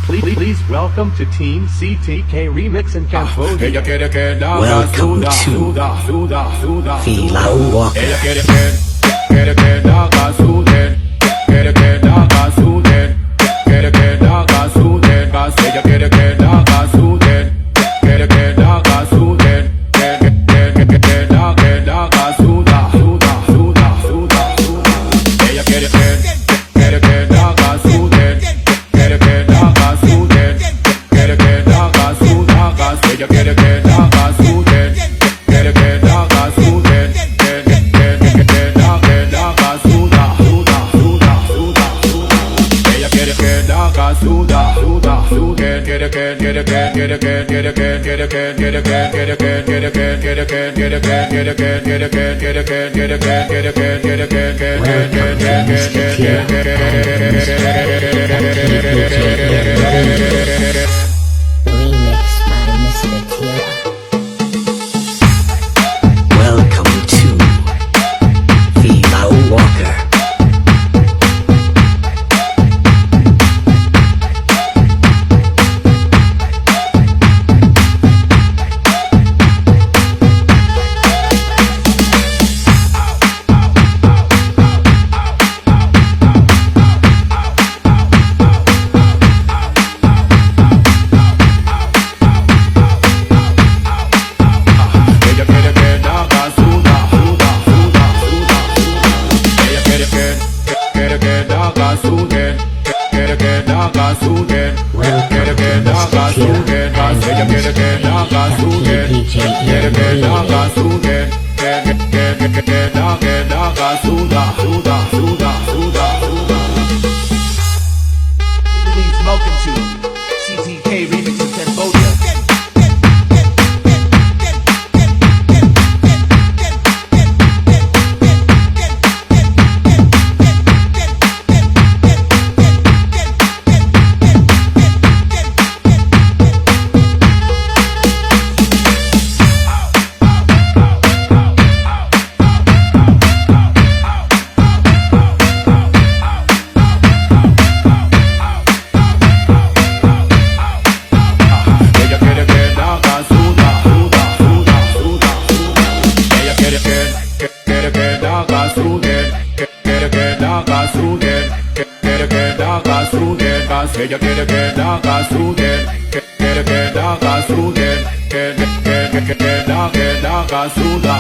Please welcome to Team CTK Remix in Cambodia. Ella quiere que la Welcome to Fila Walker. Ella quiere que la haga suden. Quiere que la haga suden. Quiere que la haga suden. Ella quiere que la haga suden. Quiere que la haga suden. Que la haga suda. Ella quiere que la haga suden. Quiere que la haga suden. Quiere que la haga suda. Ella quiere que la haga suden. Quiere que la haga suden. Que la haga suda. Ella quiere que la haga suda. Quiere que Remix by Mr. Tira. Welcome to Fila Walker. Please welcome to CTK Remix in Cambodia. Ella quiere que la haga suden. Quiere que la haga suden. Que la haga suda.